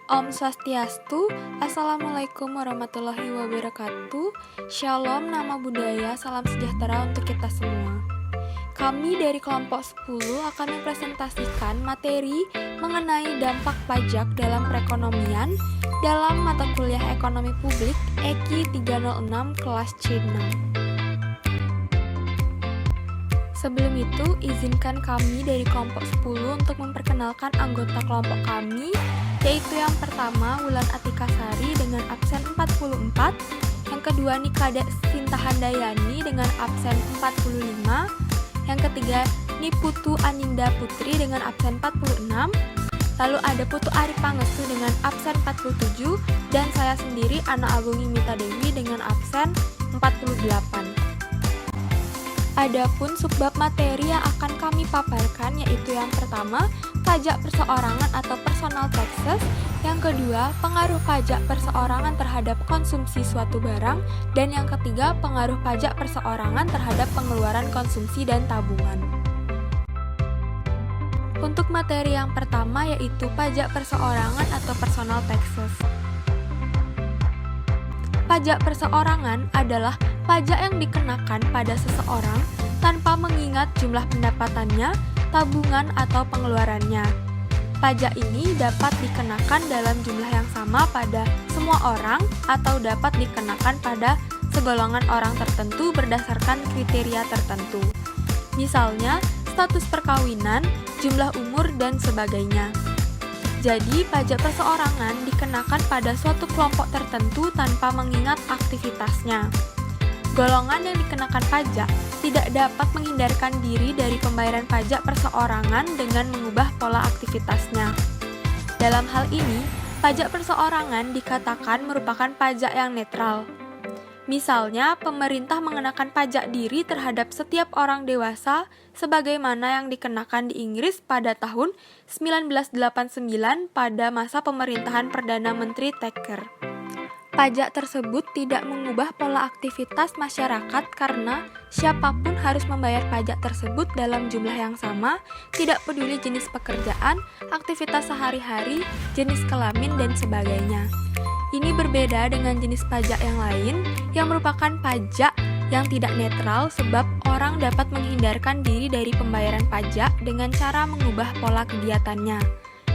Om Swastiastu, Assalamualaikum warahmatullahi wabarakatuh. Shalom, nama budaya, salam sejahtera untuk kita semua. Kami dari kelompok 10 akan mempresentasikan materi mengenai dampak pajak dalam perekonomian dalam mata kuliah Ekonomi Publik EKI 306 kelas C6. Sebelum itu, izinkan kami dari kelompok 10 untuk memperkenalkan anggota kelompok kami, yaitu yang pertama Wulan Atika Sari dengan absen 44, yang kedua Nikada Sintahandayani dengan absen 45, yang ketiga Niputu Aninda Putri dengan absen 46, lalu ada Putu Ari Pangestu dengan absen 47, dan saya sendiri Ana Agung Imita Dewi dengan absen 48. Adapun subbab materi yang akan kami paparkan yaitu yang pertama, pajak perseorangan atau personal taxes, yang kedua, pengaruh pajak perseorangan terhadap konsumsi suatu barang, dan yang ketiga, pengaruh pajak perseorangan terhadap pengeluaran konsumsi dan tabungan. Untuk materi yang pertama yaitu pajak perseorangan atau personal taxes. Pajak perseorangan adalah pajak yang dikenakan pada seseorang tanpa mengingat jumlah pendapatannya, tabungan, atau pengeluarannya. Pajak ini dapat dikenakan dalam jumlah yang sama pada semua orang atau dapat dikenakan pada segolongan orang tertentu berdasarkan kriteria tertentu. Misalnya, status perkawinan, jumlah umur, dan sebagainya. Jadi, pajak perseorangan dikenakan pada suatu kelompok tertentu tanpa mengingat aktivitasnya. Golongan yang dikenakan pajak tidak dapat menghindarkan diri dari pembayaran pajak perseorangan dengan mengubah pola aktivitasnya. Dalam hal ini, pajak perseorangan dikatakan merupakan pajak yang netral. Misalnya, pemerintah mengenakan pajak diri terhadap setiap orang dewasa sebagaimana yang dikenakan di Inggris pada tahun 1989 pada masa pemerintahan Perdana Menteri Thatcher. Pajak tersebut tidak mengubah pola aktivitas masyarakat karena siapapun harus membayar pajak tersebut dalam jumlah yang sama, tidak peduli jenis pekerjaan, aktivitas sehari-hari, jenis kelamin, dan sebagainya. Ini berbeda dengan jenis pajak yang lain yang merupakan pajak yang tidak netral sebab orang dapat menghindarkan diri dari pembayaran pajak dengan cara mengubah pola kegiatannya.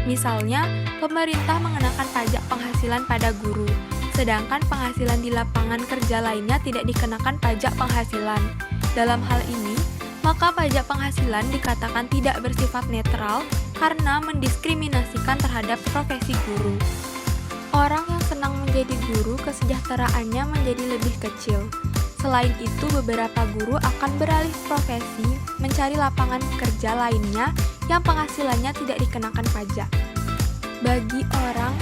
Misalnya, pemerintah mengenakan pajak penghasilan pada guru, sedangkan penghasilan di lapangan kerja lainnya tidak dikenakan pajak penghasilan. Dalam hal ini, maka pajak penghasilan dikatakan tidak bersifat netral karena mendiskriminasikan terhadap profesi guru. Orang yang senang menjadi guru, kesejahteraannya menjadi lebih kecil. Selain itu, beberapa guru akan beralih profesi mencari lapangan kerja lainnya yang penghasilannya tidak dikenakan pajak. Bagi orang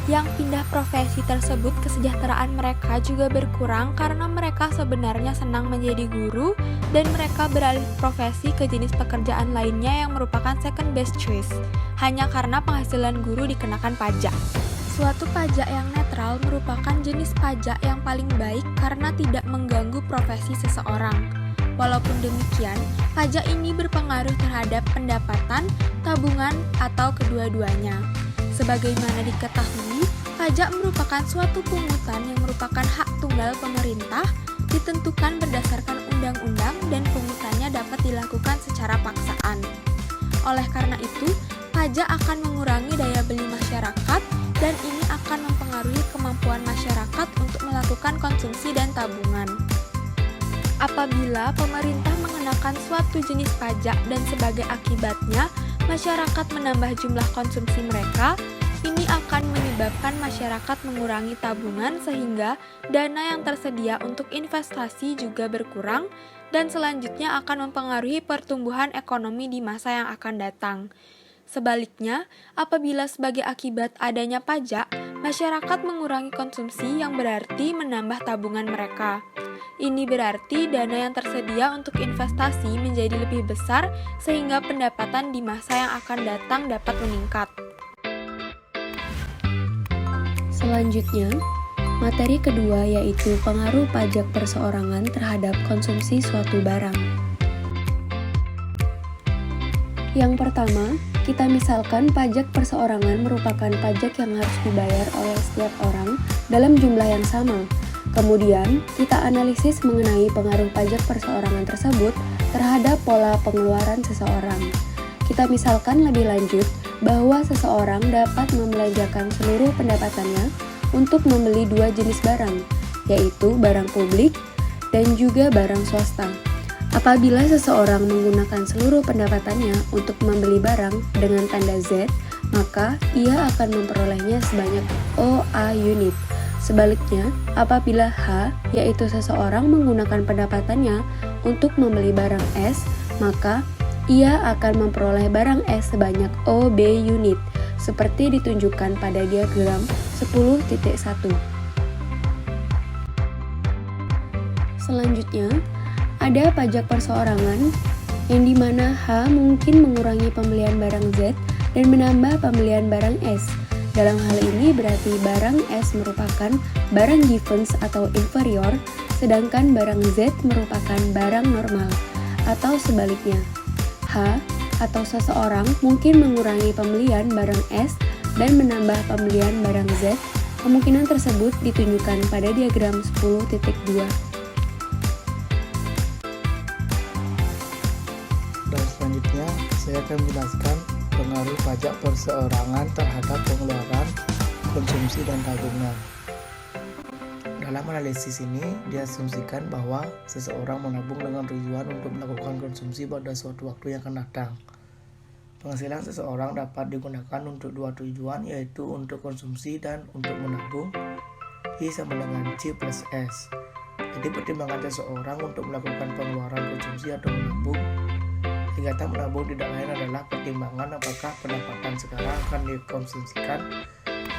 yang pindah profesi tersebut, kesejahteraan mereka juga berkurang karena mereka sebenarnya senang menjadi guru dan mereka beralih profesi ke jenis pekerjaan lainnya yang merupakan second best choice, hanya karena penghasilan guru dikenakan pajak. Suatu pajak yang netral merupakan jenis pajak yang paling baik karena tidak mengganggu profesi seseorang. Walaupun demikian, pajak ini berpengaruh terhadap pendapatan, tabungan, atau kedua-duanya. Sebagaimana diketahui, pajak merupakan suatu pungutan yang merupakan hak tunggal pemerintah, ditentukan berdasarkan undang-undang dan pungutannya dapat dilakukan secara paksaan. Oleh karena itu, pajak akan mengurangi daya beli masyarakat dan ini akan mempengaruhi kemampuan masyarakat untuk melakukan konsumsi dan tabungan. Apabila pemerintah mengenakan suatu jenis pajak dan sebagai akibatnya masyarakat menambah jumlah konsumsi mereka, ini akan menyebabkan masyarakat mengurangi tabungan sehingga dana yang tersedia untuk investasi juga berkurang dan selanjutnya akan mempengaruhi pertumbuhan ekonomi di masa yang akan datang. Sebaliknya, apabila sebagai akibat adanya pajak, masyarakat mengurangi konsumsi yang berarti menambah tabungan mereka. Ini berarti dana yang tersedia untuk investasi menjadi lebih besar sehingga pendapatan di masa yang akan datang dapat meningkat. Selanjutnya, materi kedua yaitu pengaruh pajak perseorangan terhadap konsumsi suatu barang. Yang pertama, kita misalkan pajak perseorangan merupakan pajak yang harus dibayar oleh setiap orang dalam jumlah yang sama. Kemudian, kita analisis mengenai pengaruh pajak perseorangan tersebut terhadap pola pengeluaran seseorang. Kita misalkan lebih lanjut bahwa seseorang dapat membelanjakan seluruh pendapatannya untuk membeli dua jenis barang, yaitu barang publik dan juga barang swasta. Apabila seseorang menggunakan seluruh pendapatannya untuk membeli barang dengan tanda Z, maka ia akan memperolehnya sebanyak OA unit. Sebaliknya, apabila H, yaitu seseorang menggunakan pendapatannya untuk membeli barang S, maka ia akan memperoleh barang S sebanyak OB unit, seperti ditunjukkan pada diagram 10.1. Selanjutnya, ada pajak perseorangan yang dimana H mungkin mengurangi pembelian barang Z dan menambah pembelian barang S. Dalam hal ini berarti barang S merupakan barang givens atau inferior, sedangkan barang Z merupakan barang normal, atau sebaliknya. H atau seseorang mungkin mengurangi pembelian barang S dan menambah pembelian barang Z. Kemungkinan tersebut ditunjukkan pada diagram 10.2. Dan selanjutnya, saya akan menjelaskan pengaruh pajak perseorangan terhadap pengeluaran, konsumsi, dan tabungan. Dalam analisis ini, diasumsikan bahwa seseorang menabung dengan tujuan untuk melakukan konsumsi pada suatu waktu yang akan datang. Penghasilan seseorang dapat digunakan untuk dua tujuan, yaitu untuk konsumsi dan untuk menabung. I sama dengan C plus S. Jadi pertimbangan seseorang untuk melakukan pengeluaran konsumsi atau menabung. Kata menabung tidak lain adalah pertimbangan apakah pendapatan sekarang akan dikonsumsikan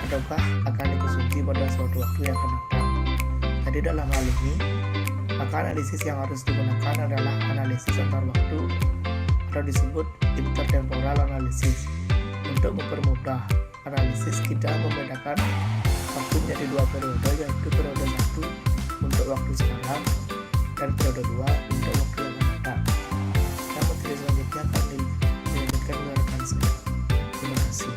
ataukah akan dikonsumsi pada suatu waktu yang akan datang. Jadi dalam hal ini, maka analisis yang harus digunakan adalah analisis antar waktu atau disebut intertemporal analysis. Untuk mempermudah analisis, kita membedakan waktu menjadi dua periode, yaitu periode 1 untuk waktu sekarang dan periode 2 untuk waktu yang akan datang. Selanjutnya akan dilanjutkan oleh rekan saya. Terima kasih.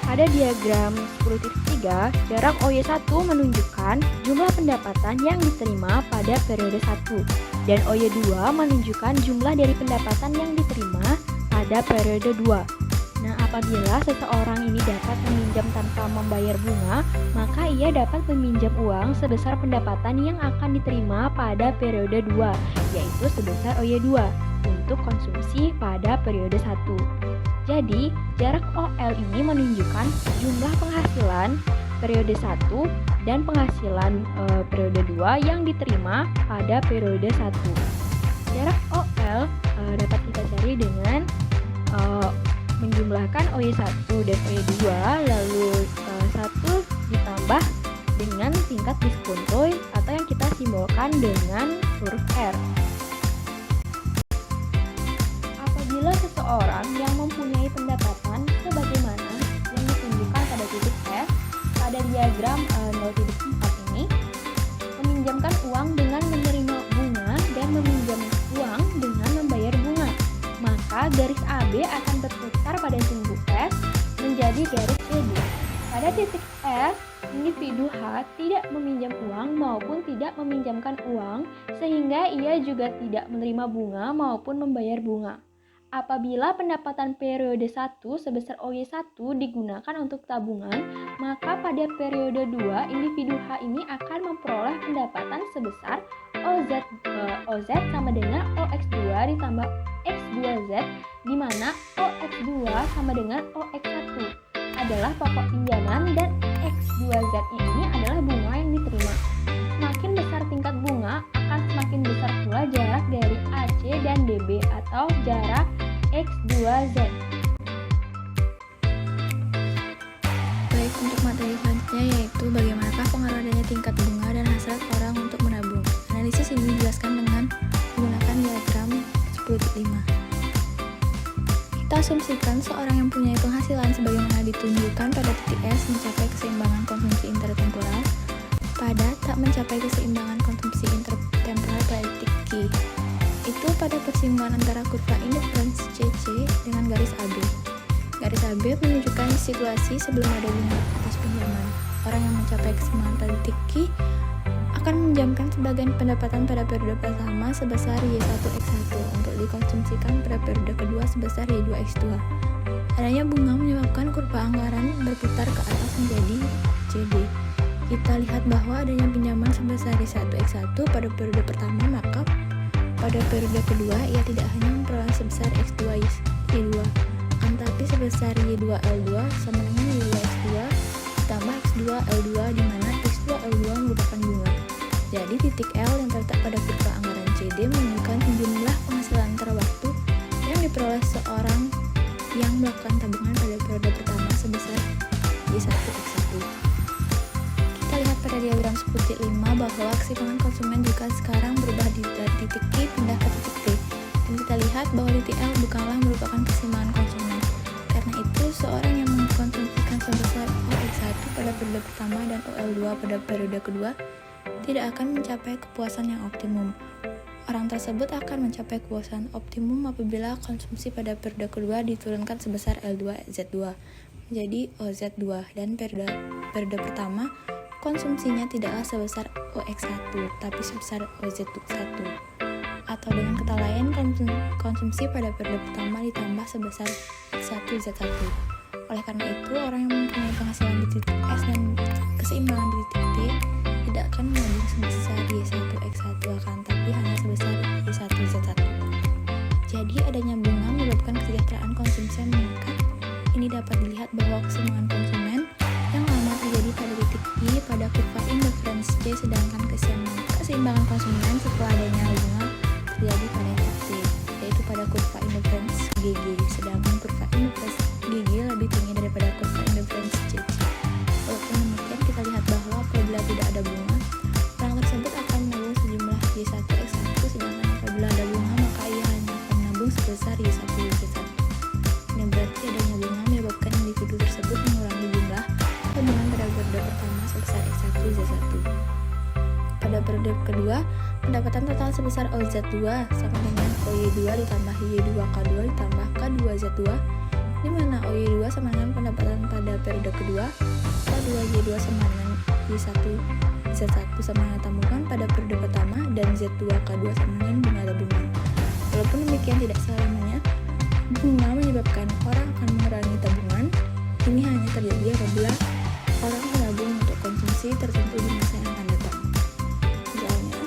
Pada diagram 10.3, jarak OY1 menunjukkan jumlah pendapatan yang diterima pada periode 1 dan OY2 menunjukkan jumlah dari pendapatan yang diterima pada periode 2. Nah, apabila seseorang ini dapat meminjam tanpa membayar bunga, maka ia dapat meminjam uang sebesar pendapatan yang akan diterima pada periode 2, yaitu sebesar OY2, untuk konsumsi pada periode 1. Jadi, jarak OL ini menunjukkan jumlah penghasilan periode 1 dan penghasilan periode 2 yang diterima pada periode 1. Jarak OL dapat kita cari dengan menjumlahkan OY1 dan OY2, lalu 1 ditambah dengan tingkat diskonto atau yang kita simbolkan dengan huruf R. Apabila seseorang yang mempunyai pendapatan sebagaimana yang ditunjukkan pada titik F pada diagram 0.4 ini, meminjamkan uang dengan menerima bunga dan meminjam uang dengan membayar bunga, maka garis AB akan berputar pada sumbu S menjadi garis ED. Pada titik F, individu H tidak meminjam uang maupun tidak meminjamkan uang, sehingga ia juga tidak menerima bunga maupun membayar bunga. Apabila pendapatan periode 1 sebesar OY1 digunakan untuk tabungan, maka pada periode 2 individu H ini akan memperoleh pendapatan sebesar OZ sama dengan OX2 ditambah X2Z, di mana OX2 sama dengan OX1 adalah pokok pinjaman dan X2Z ini adalah bunga yang diterima. Semakin besar tingkat bunga, akan semakin besar pula jarak dari AC dan DB atau jarak X2Z. Baik, untuk materi selanjutnya yaitu bagaimanakah pengaruh adanya tingkat bunga dan hasrat orang untuk menabung. Analisis ini dijelaskan dengan menggunakan diagram 10.5. Kita asumsikan seorang yang punya penghasilan sebagaimana ditunjukkan pada titik S mencapai keseimbangan konsumsi intertemporal pada tak mencapai keseimbangan konsumsi intertemporal pada titik Q. itu pada keseimbangan antara kurva indifference CC dengan garis AB. Garis AB menunjukkan situasi sebelum ada bunga atas pinjaman. Orang yang mencapai keseimbangan pada titik Q akan meminjamkan sebagian pendapatan pada periode pertama sebesar Y1X1 untuk dikonsumsikan pada periode kedua sebesar Y2X2. Adanya bunga menyebabkan kurva anggaran berputar ke atas menjadi CD. Kita lihat bahwa adanya pinjaman sebesar Y1X1 pada periode pertama, maka pada periode kedua ia tidak hanya memperoleh sebesar X2 Y2, tapi sebesar Y2L2 sama dengan Y2X2 ditambah X2 L2, di mana X2 L2 merupakan bunga. Jadi titik L yang terletak pada kurva anggaran CD menunjukkan jumlah penghasilan antara waktu yang diperoleh seorang yang melakukan tabungan pada periode pertama sebesar Y1X1. Kita lihat pada diagram 10.5 bahwa keseimbangan konsumen juga sekarang berubah dari titik Q pindah ke titik T. Dan kita lihat bahwa titik L bukanlah merupakan keseimbangan konsumen. Karena itu, seorang yang mengkonsumsikan sebesar OX1 pada periode pertama dan OL2 pada periode kedua tidak akan mencapai kepuasan yang optimum. Orang tersebut akan mencapai kepuasan optimum apabila konsumsi pada periode kedua diturunkan sebesar L2Z2 menjadi OZ2, dan periode pertama konsumsinya tidaklah sebesar OX1 tapi sebesar OZ1. Atau dengan kata lain, konsumsi pada periode pertama ditambah sebesar X1Z1. Oleh karena itu, orang yang mempunyai penghasilan di titik S dan keseimbangan di titik T tidak akan menabung sebesar Y1X1 tapi hanya sebesar Y1Z1. Jadi adanya bunga menyebabkan kesejahteraan konsumsi yang meningkat. Ini dapat dilihat bahwa keseimbangan konsumen yang lama terjadi pada titik I pada kurva indifference C, sedangkan keseimbangan konsumen setelah adanya bunga terjadi pada titik T, yaitu pada kurva indifference GG, sedangkan kurva indifference GG lebih tinggi daripada kurva indifference CC. Walaupun demikian, kita lihat bahwa apabila tidak ada bunga, orang tersebut akan menabung sejumlah Y1X1, sedangkan apabila ada bunga maka ia hanya akan menabung sebesar Y1Z1. Ini berarti adanya bunga menyebabkan individu tersebut mengurangi jumlah tabungan pada periode pertama sebesar X1Z1. Pada periode kedua, pendapatan total sebesar OZ2 sama dengan OY2 ditambah Y2K2 ditambah K2Z2, di mana OY2 sama dengan pendapatan pada periode kedua, K2Y2 sama dengan Y1Z1 sama dengan tabungan pada periode pertama, dan Z2K2 sama dengan bunga tabungan. Walaupun demikian, tidak selamanya bunga menyebabkan orang akan mengurangi tabungan. Ini hanya terjadi apabila orang menabung untuk konsumsi tertentu di masa yang akan datang. Misalnya,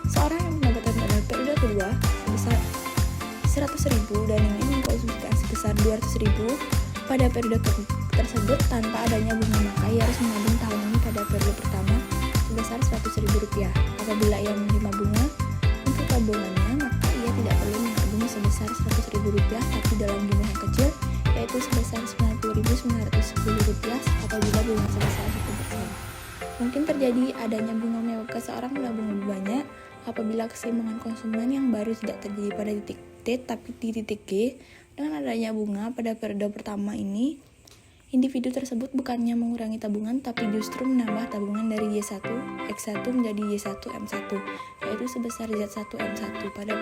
seorang yang mendapatkan pada periode kedua sebesar 100.000 dan ingin mengkonsumsikan sebesar 200.000 pada periode tersebut tanpa adanya bunga, maka ia harus menabung tahun ini pada periode pertama sebesar Rp100.000. Apabila ia menerima bunga untuk tabungannya, maka ia tidak perlu menabung sebesar Rp100.000 tapi dalam jumlah yang kecil, yaitu sebesar Rp90.910 apabila bunga sebesar 1%. Mungkin terjadi adanya bunga menyebabkan seorang menabung lebih banyak apabila keseimbangan konsumen yang baru tidak terjadi pada titik T tapi di titik G. Dengan adanya bunga pada periode pertama ini, individu tersebut bukannya mengurangi tabungan tapi justru menambah tabungan dari Y1X1 menjadi Y1M1, yaitu sebesar Z1M1. Pada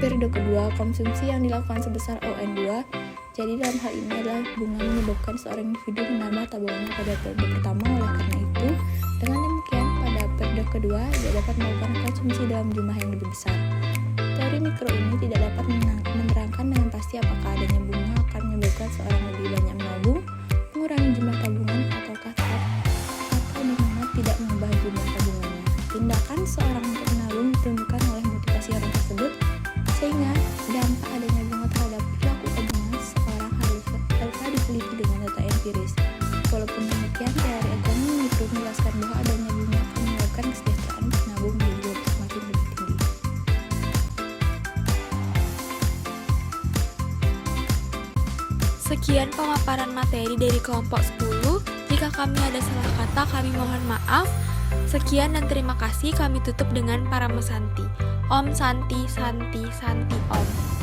periode kedua, konsumsi yang dilakukan sebesar ON2. Jadi dalam hal ini adalah bunga menyebabkan seorang individu menambah tabungannya pada periode pertama. Oleh karena itu, dengan demikian pada periode kedua dia dapat melakukan konsumsi dalam jumlah yang lebih besar. Teori mikro ini tidak dapat menerangkan dengan pasti apakah adanya bunga akan menyebabkan seorang lebih banyak menabung, mengurangi jumlah tabungan, ataukah tetap atau dimana tidak mengubah jumlah tabungannya. Tindakan seorang untuk menabung ditentukan oleh motivasi orang tersebut, sehingga dampak adanya bunga terhadap perilaku tabungan seorang haruslah diteliti dengan data empiris. Walaupun demikian, teori ekonomi mikro menjelaskan bahwa adanya bunga akan menyebabkan kesejahteraan penabung menjadi semakin lebih tinggi. Sekian pemaparan materi dari kelompok 10. Jika kami ada salah kata, kami mohon maaf. Sekian dan terima kasih. Kami tutup dengan Paramesanti. Om Santi Santi Santi Om.